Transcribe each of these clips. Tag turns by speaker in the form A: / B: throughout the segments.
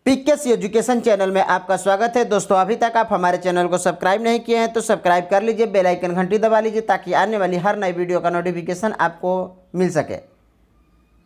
A: PKS education channel में आपका स्वागत है। दोस्तों, अभी तक आप हमारे चैनल को सब्सक्राइब नहीं किए हैं तो सब्सक्राइब कर लीजिए, बेल आइकन घंटी दबा लीजिए ताकि आने वाली हर नई वीडियो का नोटिफिकेशन आपको मिल सके।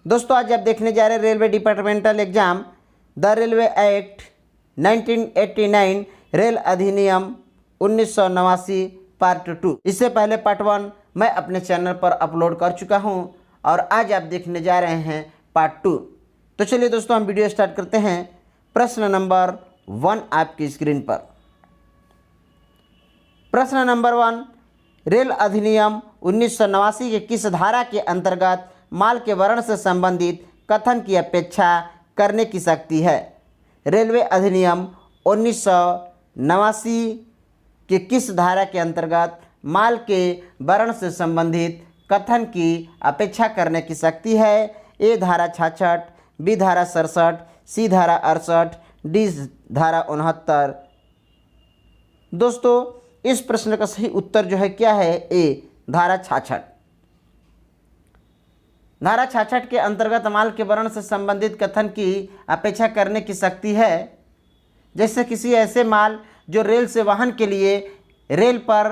A: दोस्तों, आज आप देखने जा रहे हैं railway departmental exam the railway act 1989 rail अधिनियम 1989 पार्ट 2। इससे पहले पार्ट 1 मैं अपने चैनल पर अपलोड कर चुका हूं और आज आप देखने जा रहे हैं पार्ट 2। तो चलिए दोस्तों, हम वीडियो स्टार्ट करते हैं। प्रश्न नंबर 1 आपकी स्क्रीन पर। प्रश्न नंबर 1, रेल अधिनियम 1989 के किस धारा के अंतर्गत माल के वर्ण से संबंधित कथन की अपेक्षा करने की शक्ति है? रेलवे अधिनियम 1989 के किस धारा के अंतर्गत माल के वर्ण से संबंधित कथन की अपेक्षा करने की शक्ति है? ए धारा 66, बी धारा 67, सी धारा 68, डी धारा 69। दोस्तों, इस प्रश्न का सही उत्तर जो है क्या है? ए धारा 66। धारा 66 के अंतर्गत माल के वर्ण से संबंधित कथन की अपेक्षा करने की शक्ति है। जैसे किसी ऐसे माल जो रेल से वाहन के लिए रेल पर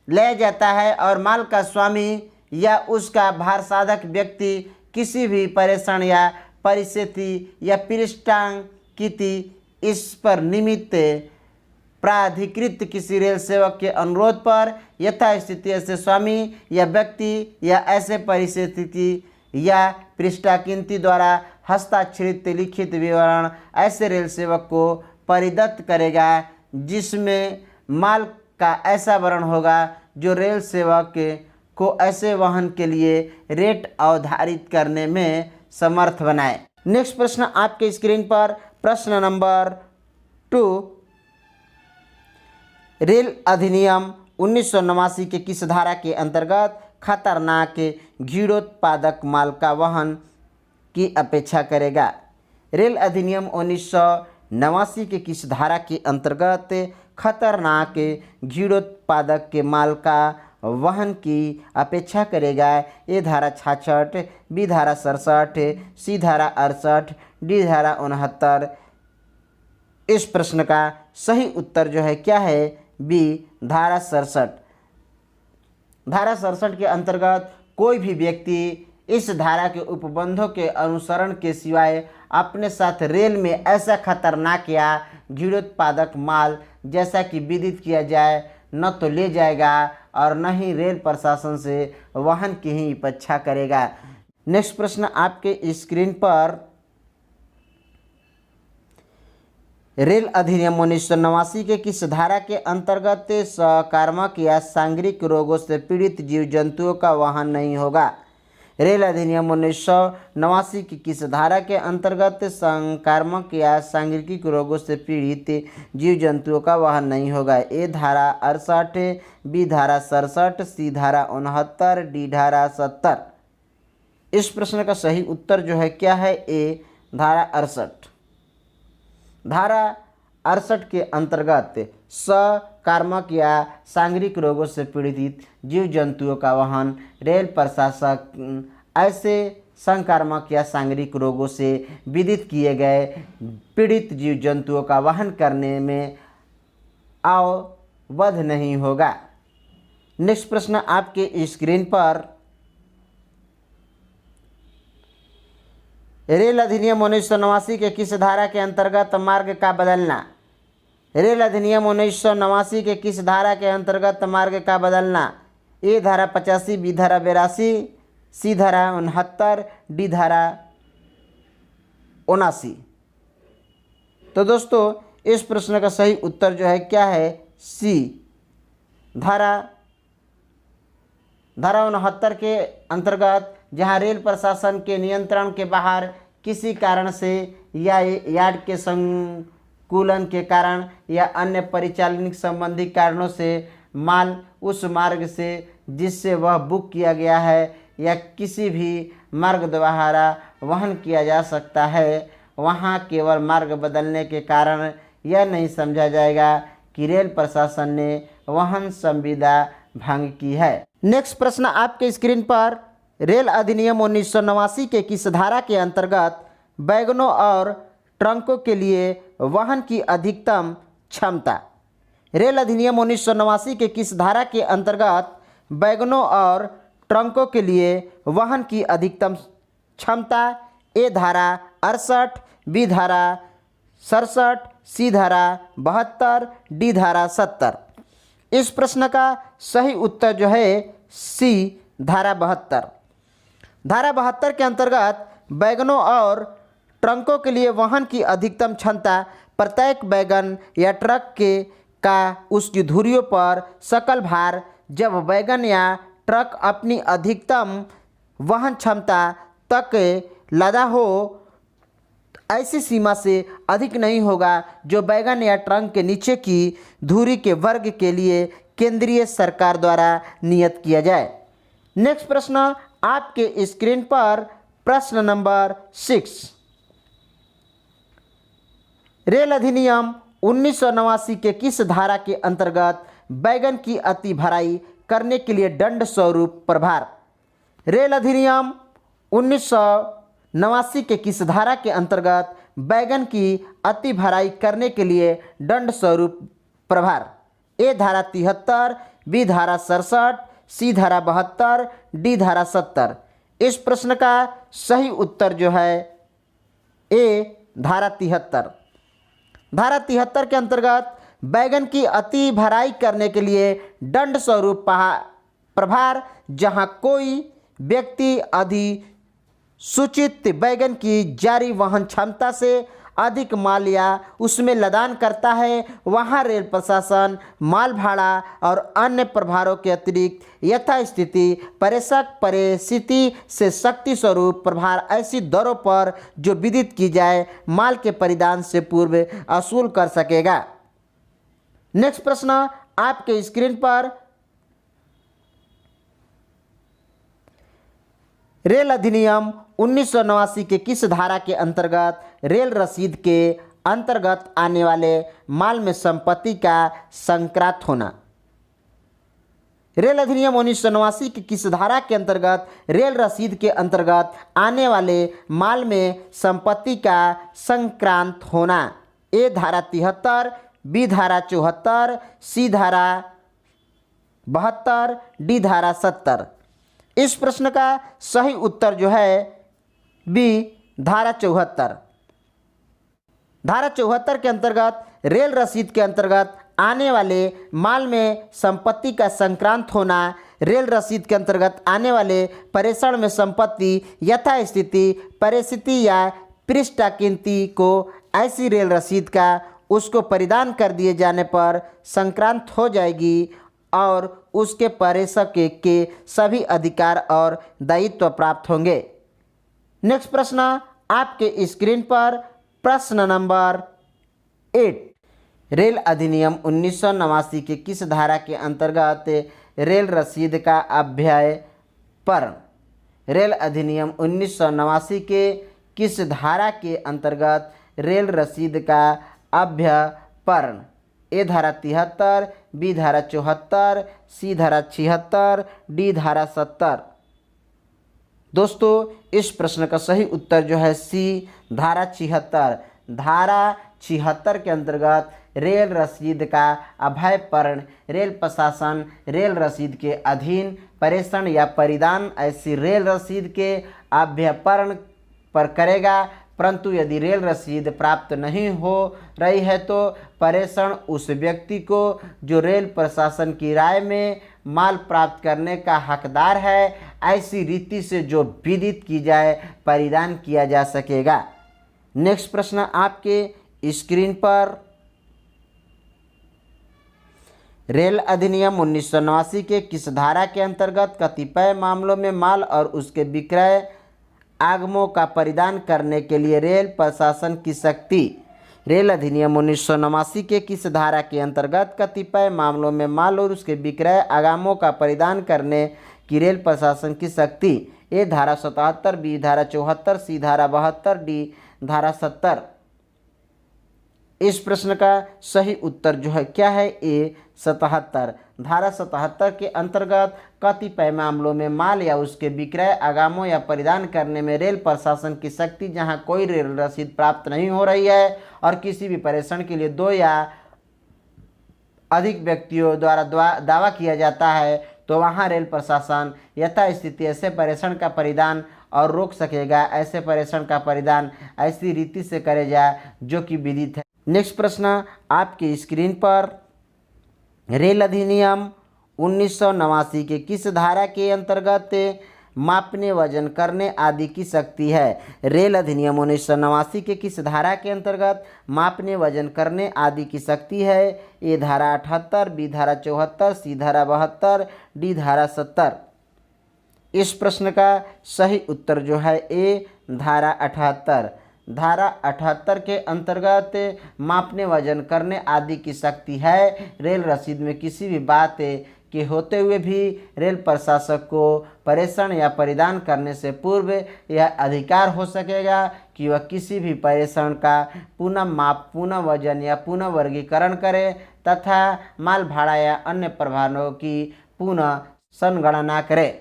A: ले जाता है और माल का स्वामी या उसका भार साधक व्यक्ति किसी भी परेशान या परिस्थिति या पृष्ठांकित इस पर निमित्त प्राधिकृत किसी रेल सेवक के अनुरोध पर यथास्थिति ऐसे स्वामी या व्यक्ति या ऐसे परिस्थिति या पृष्ठांकित द्वारा हस्ताक्षरित लिखित विवरण ऐसे रेल सेवक को परिदत्त करेगा जिसमें माल का ऐसा वर्ण होगा जो रेल सेवक को ऐसे वाहन के लिए रेट अवधारित करने में समर्थ बनाए। नेक्स्ट प्रश्न आपके स्क्रीन पर। प्रश्न नंबर 2, रेल अधिनियम 1989 के किस धारा के अंतर्गत खतरनाक घृणोत्पादक माल का वहन की अपेक्षा करेगा? रेल अधिनियम 1989 के किस धारा के अंतर्गत खतरनाक घृणोत्पादक के माल का वहन की अपेक्षा करेगा? ए धारा 66, बी धारा 67, सी धारा 68, डी धारा 69। इस प्रश्न का सही उत्तर जो है क्या है? बी धारा 67। धारा 67 के अंतर्गत कोई भी व्यक्ति इस धारा के उपबंधों के अनुसरण के सिवाय अपने साथ रेल में ऐसा खतरनाक या घृणोत्पादक माल जैसा कि विदित किया जाए न तो ले जाएगा और न ही रेल प्रशासन से वाहन की ही अपेक्षा करेगा। नेक्स्ट प्रश्न आपके स्क्रीन पर। रेल अधिनियम 1989 के किस धारा के अंतर्गत सकारात्मक या सांक्रामिक रोगों से पीड़ित जीव जंतुओं का वाहन नहीं होगा? रेल अधिनियम 1989 की किस धारा के अंतर्गत संक्रामक या सांक्रामिक रोगों से पीड़ित जीव जंतुओं का वाहन नहीं होगा? ए धारा 68, बी धारा 67, सी धारा 69, डी धारा 70। इस प्रश्न का सही उत्तर जो है क्या है? ए धारा 68। धारा 68 के अंतर्गत सकारात्मक या सांक्रामिक रोगों से पीड़ित जीव जंतुओं का वाहन रेल प्रशासक ऐसे संक्रामक या सांक्रामिक रोगों से विदित किए गए पीड़ित जीव जंतुओं का वहन करने में आवद्ध नहीं होगा। नेक्स्ट प्रश्न आपके स्क्रीन पर। रेल अधिनियम 1989 के किस धारा के अंतर्गत मार्ग का बदलना? रेल अधिनियम 1989 के किस धारा के अंतर्गत मार्ग का बदलना? ए धारा 85, बी धारा 82, सी धारा 69, डी धारा 79। तो दोस्तों, इस प्रश्न का सही उत्तर जो है क्या है? सी धारा 69 के अंतर्गत, जहां रेल प्रशासन के नियंत्रण के बाहर किसी कारण से या यार्ड के संकुलन के कारण या अन्य परिचालनिक संबंधी कारणों से माल उस मार्ग से जिससे वह बुक किया गया है या किसी भी मार्ग द्वारा वहन किया जा सकता है, वहां केवल मार्ग बदलने के कारण यह नहीं समझा जाएगा कि रेल प्रशासन ने वाहन संविदा भंग की है। नेक्स्ट प्रश्न आपके स्क्रीन पर। रेल अधिनियम 1989 के किस धारा के अंतर्गत वैगनों और ट्रकों के लिए वहन की अधिकतम क्षमता। रेल अधिनियम 1989 के किस धारा के अंतर्गत वैगनों और ट्रकों के लिए वहन की अधिकतम क्षमता? ए धारा 68, बी धारा 67, सी धारा 72, डी धारा 70। इस प्रश्न का सही उत्तर जो है सी धारा 72। धारा 72 के अंतर्गत वैगनों और ट्रकों के लिए वहन की अधिकतम क्षमता प्रत्येक वैगन या ट्रक के का उसकी धुरियों पर सकल भार जब वैगन या ट्रक अपनी अधिकतम वहन क्षमता तक लदा हो ऐसी सीमा से अधिक नहीं होगा जो वैगन या ट्रक के नीचे की धुरी के वर्ग के लिए केंद्रीय सरकार द्वारा नियत किया जाए। नेक्स्ट प्रश्न आपके स्क्रीन पर प्रश्न नंबर 6। रेल अधिनियम 1989 के किस धारा के अंतर्गत वैगन की अति भराई करने के लिए दंड स्वरूप प्रभार? रेल अधिनियम 1989 के किस धारा के अंतर्गत वैगन की अति भराई करने के लिए दंड स्वरूप प्रभार? ए धारा 73, बी धारा 67, सी धारा 72, डी धारा 70। इस प्रश्न का सही उत्तर जो है ए धारा 73। धारा 73 के अंतर्गत वैगन की अति भराई करने के लिए दंड स्वरूप प्रभार जहां कोई व्यक्ति अधिसूचित वैगन की जारी वहन क्षमता से अधिक माल या उसमें लदान करता है वहां रेल प्रशासन माल भाड़ा और अन्य प्रभारों के अतिरिक्त यथास्थिति प्रेषक परिस्थिति से शक्ति स्वरूप प्रभार ऐसी दरों पर जो विदित की जाए माल के परिधान से पूर्व वसूल कर सकेगा। नेक्स्ट प्रश्न आपके स्क्रीन पर रेल अधिनियम 1989 के किस धारा के अंतर्गत रेल रसीद के अंतर्गत आने वाले माल में संपत्ति का संक्रांत होना? रेल अधिनियम 1989 की किस धारा के अंतर्गत रेल रसीद के अंतर्गत आने वाले माल में संपत्ति का संक्रांत होना? ए धारा 73, बी धारा 74, सी धारा 72, डी धारा 70। इस प्रश्न का सही उत्तर जो है बी धारा 74। धारा 74 के अंतर्गत रेल रसीद के अंतर्गत आने वाले माल में संपत्ति का संक्रांत होना रेल रसीद के अंतर्गत आने वाले प्रेषण में संपत्ति यथास्थिति परिस्थिति या पृष्ठाकीर्ति को ऐसी रेल रसीद का उसको परिधान कर दिए जाने पर संक्रांत हो जाएगी और उसके प्रेषक के सभी अधिकार और दायित्व प्राप्त होंगे। नेक्स्ट प्रश्न आपके स्क्रीन पर प्रश्न नंबर 8। रेल अधिनियम 1989 के किस धारा के अंतर्गत रेल रसीद का अभ्यापरण? रेल अधिनियम 1989 के किस धारा के अंतर्गत रेल रसीद का अभ्यापरण? ए धारा 73, बी धारा 74, सी धारा 76, डी धारा 70। दोस्तों इस प्रश्न का सही उत्तर जो है सी धारा 76। धारा 76 के अंतर्गत रेल रसीद का अभ्यापरण रेल प्रशासन रेल रसीद के अधीन प्रेषण या परिधान ऐसी रेल रसीद के अभ्यापरण पर करेगा, परंतु यदि रेल रसीद प्राप्त नहीं हो रही है तो प्रेषण उस व्यक्ति को जो रेल प्रशासन की राय में माल प्राप्त करने का हकदार है ऐसी रीति से जो विदित की जाए परिधान किया जा सकेगा। नेक्स्ट प्रश्न आपके स्क्रीन पर रेल अधिनियम 1989 के किस धारा के अंतर्गत कतिपय मामलों में माल और उसके विक्रय आगमों का परिधान करने के लिए रेल प्रशासन की शक्ति? रेल अधिनियम 1989 के किस धारा के अंतर्गत कतिपय मामलों में माल और उसके विक्रय आगमों का परिधान करने की रेल प्रशासन की शक्ति? ए धारा 77, बी धारा 74, सी धारा 72, डी धारा 70। इस प्रश्न का सही उत्तर जो है क्या है, ए 77। धारा 77 के अंतर्गत कतिपय मामलों में माल या उसके विक्रय, आगामों या परिधान करने में रेल प्रशासन की शक्ति, जहां कोई रेल रसीद प्राप्त नहीं हो रही है और किसी भी प्रेषण के लिए 2 या अधिक व्यक्तियों द्वारा दावा किया जाता है, तो वहां रेल प्रशासन यथास्थिति ऐसे प्रेषण का परिधान और रोक सकेगा। ऐसे प्रेषण का परिधान ऐसी रीति से करे जाए जो कि विदित है। नेक्स्ट प्रश्न आपकी स्क्रीन पर, रेल अधिनियम 1989 के किस धारा के अंतर्गत मापने, वजन करने आदि की शक्ति है? रेल अधिनियम 1989 के किस धारा के अंतर्गत मापने, वजन करने आदि की शक्ति है? ए धारा 78, बी धारा 74, सी धारा 72, डी धारा 70। इस प्रश्न का सही उत्तर जो है ए धारा 78। धारा 78 के अंतर्गत मापने, वजन करने आदि की शक्ति है। रेल रसीद में किसी भी बात के होते हुए भी रेल प्रशासक को प्रेषण या परिधान करने से पूर्व यह अधिकार हो सकेगा कि वह किसी भी प्रेषण का पुनः माप, पुनः वजन या पुनः वर्गीकरण करे तथा माल भाड़ा या अन्य प्रभारों की पुनः संगणना करे।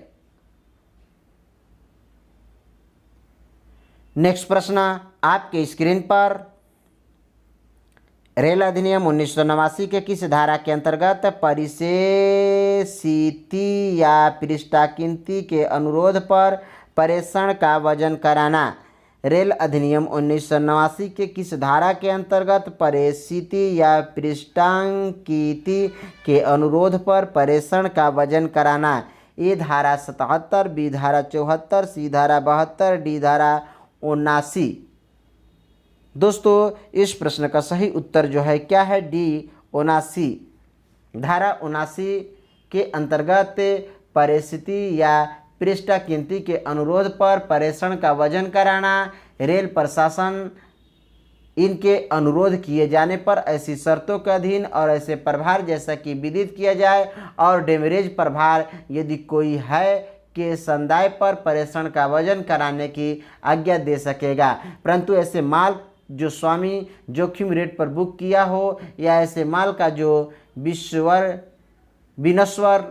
A: नेक्स्ट प्रश्न आपके स्क्रीन पर, रेल अधिनियम 1989 के किस धारा के अंतर्गत परिशेषिती या पृष्ठाकीर्ति के अनुरोध पर प्रेषण का वजन कराना? रेल अधिनियम 1989 के किस धारा के अंतर्गत परिशेषिती या पृष्ठाकीर्ति के अनुरोध पर प्रेषण का वजन कराना? ए धारा 77, बी धारा 74, सी धारा 72, डी धारा 79। दोस्तों इस प्रश्न का सही उत्तर जो है क्या है, डी 79। धारा 79 के अंतर्गत परिस्थिति या पृष्ठाकीर्ति के अनुरोध पर प्रेषण का वजन कराना। रेल प्रशासन इनके अनुरोध किए जाने पर ऐसी शर्तों के अधीन और ऐसे प्रभार जैसा कि विदित किया जाए और डेमरेज प्रभार यदि कोई है के संदाय पर प्रेषण का वजन कराने की आज्ञा दे सकेगा। परंतु ऐसे माल जो स्वामी जोखिम रेट पर बुक किया हो या ऐसे माल का जो विनश्वर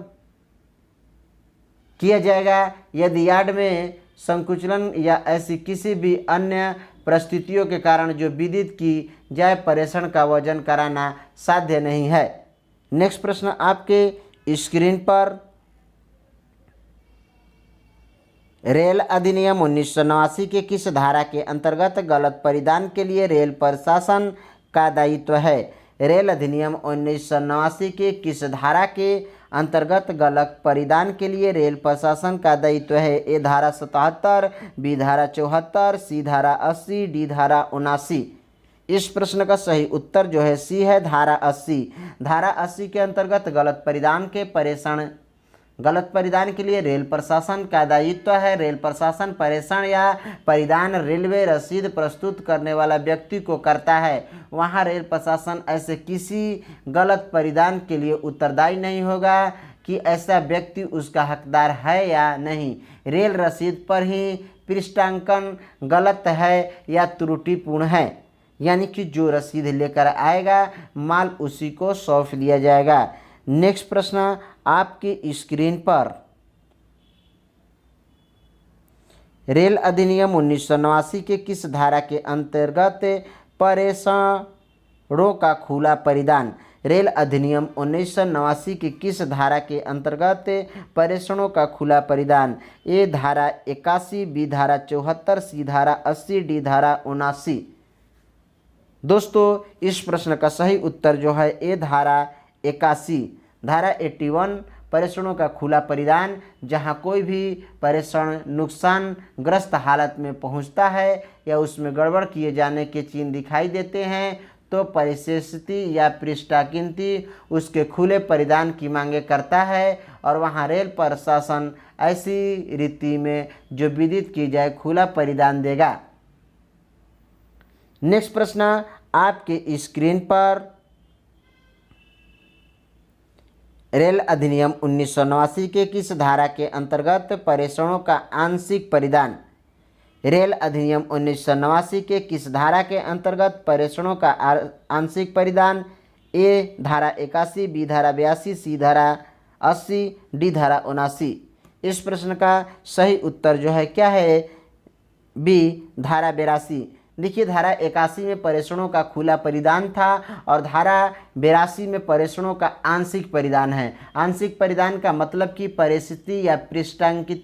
A: किया जाएगा, यदि यार्ड में संकुचन या ऐसी किसी भी अन्य परिस्थितियों के कारण जो विदित की जाए, प्रेषण का वजन कराना साध्य नहीं है। नेक्स्ट प्रश्न आपके स्क्रीन पर, रेल अधिनियम 1989 के किस धारा के अंतर्गत गलत परिधान के लिए रेल प्रशासन का दायित्व है? रेल अधिनियम 1989 के किस धारा के अंतर्गत गलत परिधान के लिए रेल प्रशासन का दायित्व है? ए धारा 77, बी धारा 74, सी धारा 80, डी धारा 79। इस प्रश्न का सही उत्तर जो है सी है, धारा 80। धारा 80 के अंतर्गत गलत परिधान के लिए रेल प्रशासन का दायित्व है। रेल प्रशासन प्रेषण या परिधान रेलवे रसीद प्रस्तुत करने वाला व्यक्ति को करता है। वहां रेल प्रशासन ऐसे किसी गलत परिधान के लिए उत्तरदायी नहीं होगा कि ऐसा व्यक्ति उसका हकदार है या नहीं। रेल रसीद पर ही पृष्ठांकन गलत है या त्रुटिपूर्ण है, यानी कि जो रसीद लेकर आएगा माल उसी को सौंप दिया जाएगा। नेक्स्ट प्रश्न आपकी स्क्रीन पर, रेल अधिनियम 1989 के किस धारा के अंतर्गत प्रेषणों का खुला परिधान? रेल अधिनियम 1989 के किस धारा के अंतर्गत प्रेषणों का खुला परिधान? ए धारा 81, बी धारा 74, सी धारा 80, डी धारा 79। दोस्तों इस प्रश्न का सही उत्तर जो है ए धारा 81। धारा 81 प्रेषणों का खुला परिधान, जहां कोई भी प्रेषण नुकसानग्रस्त हालत में पहुंचता है या उसमें गड़बड़ किए जाने के चिन्ह दिखाई देते हैं तो परिशेषिती या पृष्ठाकीर्ति उसके खुले परिधान की मांगे करता है और वहां रेल प्रशासन ऐसी रीति में जो विदित की जाए खुला परिधान देगा। नेक्स्ट प्रश्न आपके स्क्रीन पर, रेल अधिनियम 1989 के किस धारा के अंतर्गत प्रेषणों का आंशिक परिधान? रेल अधिनियम 1989 के किस धारा के अंतर्गत प्रेषणों का आंशिक परिधान? ए धारा 81, बी धारा 82, सी धारा 80, डी धारा 79। इस प्रश्न का सही उत्तर जो है क्या है? बी धारा 82। देखिए, धारा 81 में प्रेषणों का खुला परिधान था और धारा 82 में प्रेषणों का आंशिक परिधान है। आंशिक परिधान का मतलब कि परिस्थिति या पृष्ठांकित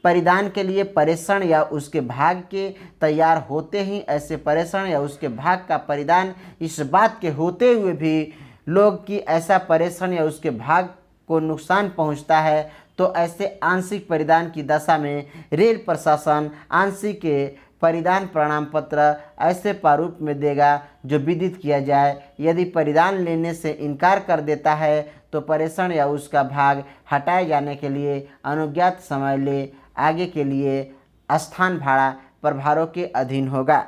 A: परिधान के लिए प्रेषण या उसके भाग के तैयार होते ही ऐसे प्रेषण या उसके भाग का परिधान इस बात के होते हुए भी लोग कि ऐसा प्रेषण या उसके भाग को नुकसान पहुंचता है, तो ऐसे आंशिक परिधान की दशा में रेल प्रशासन आंशिक परिधान प्रमाण पत्र ऐसे प्रारूप में देगा जो विदित किया जाए। यदि परिधान लेने से इनकार कर देता है तो प्रेषण या उसका भाग हटाए जाने के लिए अनुज्ञात समय ले आगे के लिए स्थान भाड़ा प्रभारों के अधीन होगा।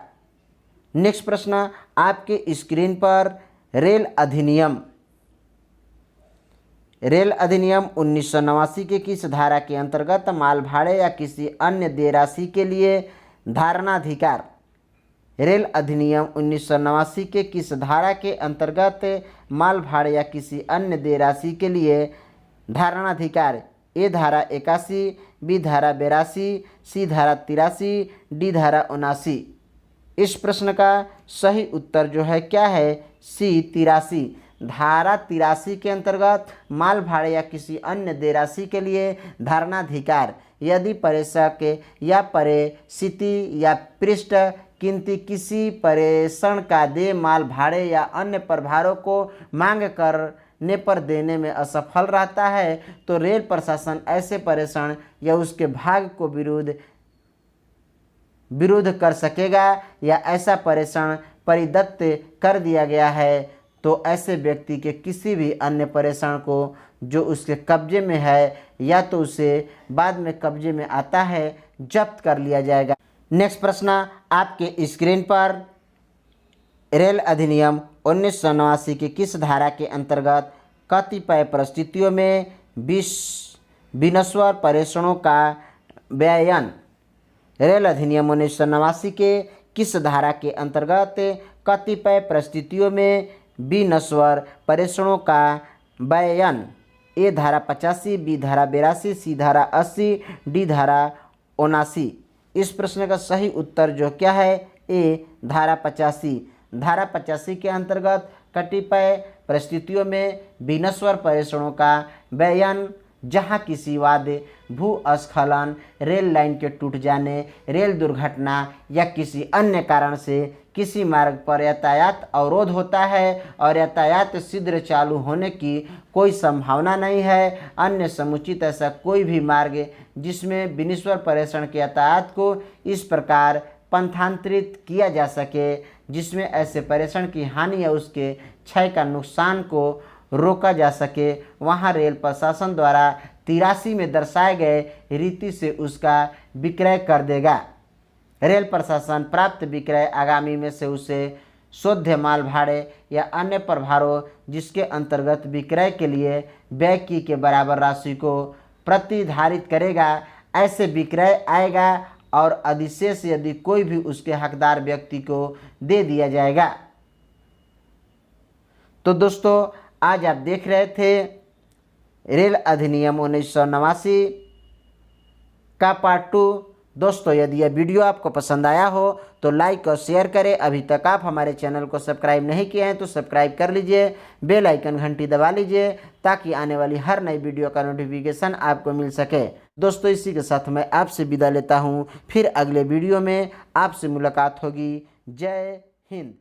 A: नेक्स्ट प्रश्न आपके स्क्रीन पर रेल अधिनियम 1989 के किस धारा के अंतर्गत माल भाड़े या किसी अन्य देय राशि के लिए धारणाधिकार? रेल अधिनियम 1989 के किस धारा के अंतर्गत माल भाड़े या किसी अन्य देय राशि के लिए धारणाधिकार? ए धारा 81, बी धारा 82, सी धारा 83, डी धारा 79। इस प्रश्न का सही उत्तर जो है क्या है? सी 83। धारा 83 के अंतर्गत माल भाड़े या किसी अन्य देय राशि के लिए धारणाधिकार यदि प्रेषक या प्रेषित या पृष्ठ किंतु किसी प्रेषण का देय माल भाड़े या अन्य प्रभारों को मांग करने पर देने में असफल रहता है तो रेल प्रशासन ऐसे प्रेषण या उसके भाग को विरोध कर सकेगा या ऐसा प्रेषण परिदत्त कर दिया गया है तो ऐसे व्यक्ति के किसी भी अन्य प्रेषण को जो उसके कब्जे में है या तो उसे बाद में कब्जे में आता है जब्त कर लिया जाएगा। नेक्स्ट प्रश्न आपके स्क्रीन पर रेल अधिनियम 1989 के किस धारा के अंतर्गत कतिपय परिस्थितियों में विनश्वर प्रेषणों का व्ययन? रेल अधिनियम 1989 के किस धारा के अंतर्गत कतिपय परिस्थितियों में विनश्वर प्रेषणों का व्ययन? ए धारा 85, बी धारा 82, सी धारा 80, डी धारा 79। इस प्रश्न का सही उत्तर जो क्या है? ए धारा 85। धारा 85 के अंतर्गत कतिपय परिस्थितियों में विनश्वर प्रेषणों का व्ययन जहां किसी वाद्य भूस्खलन, रेल लाइन के टूट जाने, रेल दुर्घटना या किसी अन्य कारण से किसी मार्ग पर यातायात अवरोध होता है और यातायात शीघ्र चालू होने की कोई संभावना नहीं है, अन्य समुचित ऐसा कोई भी मार्ग जिसमें विनश्वर प्रेषण के यातायात को इस प्रकार पंथांतरित किया जा सके जिसमें ऐसे प्रेषण की हानि या उसके क्षय का नुकसान को रोका जा सके, वहाँ रेल प्रशासन द्वारा 83 में दर्शाए गए रीति से उसका विक्रय कर देगा। रेल प्रशासन प्राप्त विक्रय आगामी में से उसे शोध्य माल भाड़े या अन्य प्रभारों जिसके अंतर्गत विक्रय के लिए व्यय की के बराबर राशि को प्रतिधारित करेगा। ऐसे विक्रय आएगा और अधिशेष यदि कोई भी उसके हकदार व्यक्ति को दे दिया जाएगा। तो दोस्तों, आज आप देख रहे थे रेल अधिनियम 1989 का पार्ट 2। दोस्तों, यदि यह वीडियो आपको पसंद आया हो तो लाइक और शेयर करें। अभी तक आप हमारे चैनल को सब्सक्राइब नहीं किए हैं तो सब्सक्राइब कर लीजिए, बेल आइकन घंटी दबा लीजिए ताकि आने वाली हर नई वीडियो का नोटिफिकेशन आपको मिल सके। दोस्तों, इसी के साथ मैं आपसे विदा लेता हूँ। फिर अगले वीडियो में आपसे मुलाकात होगी। जय हिंद।